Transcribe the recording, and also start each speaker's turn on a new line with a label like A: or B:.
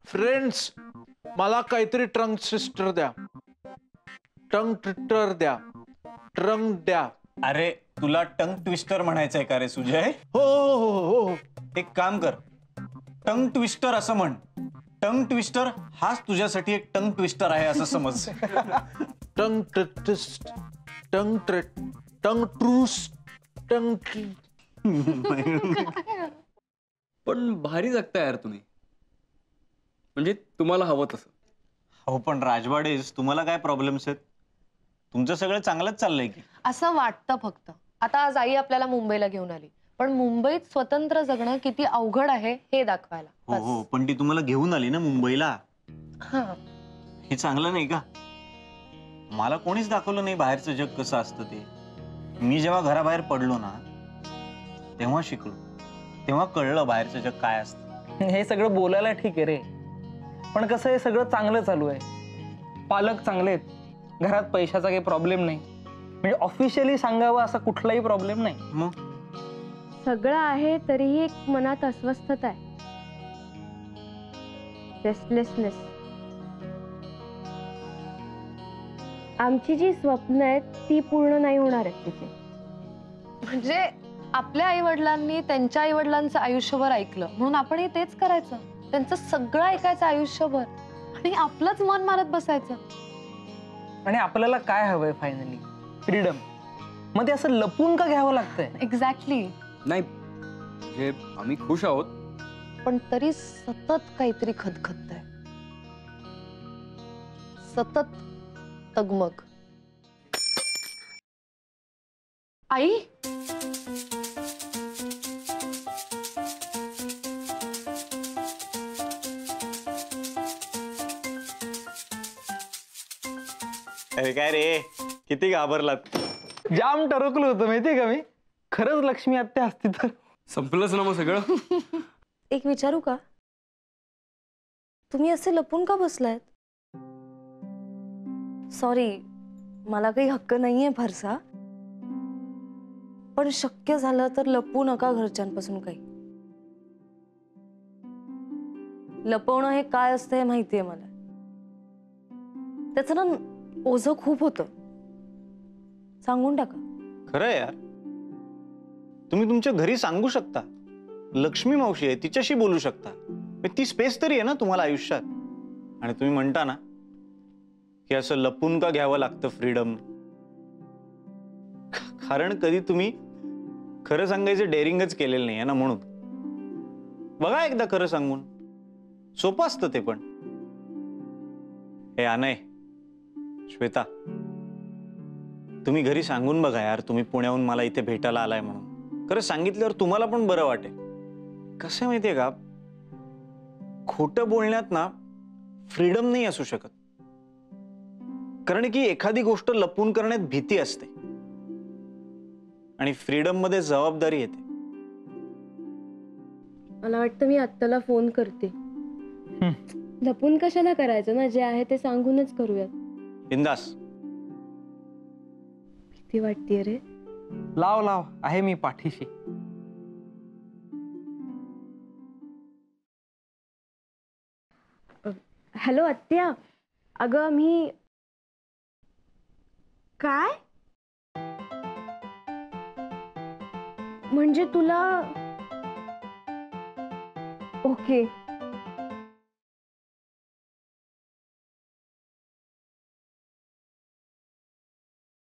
A: Friends, मला काहीतरी trunk twister द्या. टंग ट्विस्टर द्या. ट्रंक द्या.
B: अरे तुला टंग ट्विस्टर म्हणायचंय का रे सुजय?
A: हो हो हो हो.
B: एक काम कर, टंग ट्विस्टर असं म्हण. टंग ट्विस्टर हाच तुझ्यासाठी एक टंग ट्विस्टर आहे असं समज.
A: टंग ट्विस्ट. टंग टंग ट्रूस. टंग.
C: पण भारी जगता यार तुम्ही. म्हणजे तुम्हाला हवं तसं.
B: हो पण राजवाडेस, तुम्हाला काय प्रॉब्लेम्स आहेत? तुमचं सगळं चांगलंच चाललंय की.
D: असं वाटतं फक्त. आता आज आई आपल्याला मुंबईला घेऊन आली, पण मुंबईत स्वतंत्र जगणं किती अवघड आहे हे दाखवायला.
B: हो हो, पण ती तुम्हाला घेऊन आली ना मुंबईला. हे चांगलं नाही का? मला कोणीच दाखवलं नाही बाहेरचं जग कसं असतं ते. मी जेव्हा घराबाहेर पडलो ना, तेव्हा शिकलो. तेव्हा कळलं बाहेरचं जग काय असतं.
E: हे सगळं बोलायला ठीक आहे रे, पण कसं हे सगळं चांगलं चालू आहे. पालक चांगले आहेत, घरात पैशाचा काही प्रॉब्लेम नाही. म्हणजे ऑफिशियली सांगावं असा कुठलाही प्रॉब्लेम नाही.
B: मग
F: सगळं आहे तरीही एक मनात अस्वस्थता आहे. रेस्टलेसनेस. आमची जी स्वप्न आहेत ती पूर्ण नाही होणार आहेत तिथे.
D: म्हणजे आपल्या आई वडिलांनी त्यांच्या आई वडिलांचं आयुष्यभर ऐकलं म्हणून आपणही तेच करायचं. त्यांचं सगळं ऐकायचं आयुष्यभर आणि आपलंच मन मारत बसायचं.
E: आणि आपल्याला काय हवंय फायनली? फ्रीडम. मग ते असं लपून का घ्यावं लागतंय?
D: एक्झॅक्टली.
C: नाही म्हणजे आम्ही खुश आहोत,
D: पण तरी सतत काहीतरी खदखदतंय. सतत तगमग. आई,
B: अरे काय रे, किती घाबरलात?
E: जाम टरकलो होतं माहितीये का मी. खरंच लक्ष्मी आत्या असती तर.
C: संपलंच ना मग सगळं.
F: एक विचारू का? तुम्ही असे लपून का बसलायत? सॉरी, मला काही हक्क नाहीये फारसा, पण शक्य झालं तर लपू नका घरच्यांपासून काही. लपवणं हे काय असतं हे माहितीये मला. त्याचं ना ओझं खूप होतं. सांगून टाका.
B: खरं यार, तुम्ही तुमच्या घरी सांगू शकता. लक्ष्मी मावशी आहे, तिच्याशी बोलू शकता. ती स्पेस तरी आहे ना तुम्हाला आयुष्यात. आणि तुम्ही म्हणता ना की असं लपून का घ्यावं लागतं फ्रीडम, कारण कधी तुम्ही खरं सांगायचं डेअरिंगच केलेलं नाही आहे ना. म्हणून बघा एकदा खरं सांगून. सोपं असतं ते. पण हे अनय, श्वेता, तुम्ही घरी सांगून बघा यार. तुम्ही पुण्याहून मला इथे भेटायला आलाय म्हणून. खरं सांगितल्यावर तुम्हाला पण बरं वाटेल. कसं माहितीये का, खोटं बोलण्यात ना फ्रीडम नाही असू शकत. कारण की एखादी गोष्ट लपून करण्यात भीती असते आणि फ्रीडम मध्ये जबाबदारी येते.
F: मला वाटतं मी आत्ताला फोन करते. लपून कशाला करायचं ना, जे आहे ते सांगूनच करूयात.
B: बिंदास.
F: भीती वाटतेय रे.
E: लाव लाव, आहे मी पाठीशी.
F: हॅलो आत्या, अगं मी. काय म्हणजे तुला? ओके.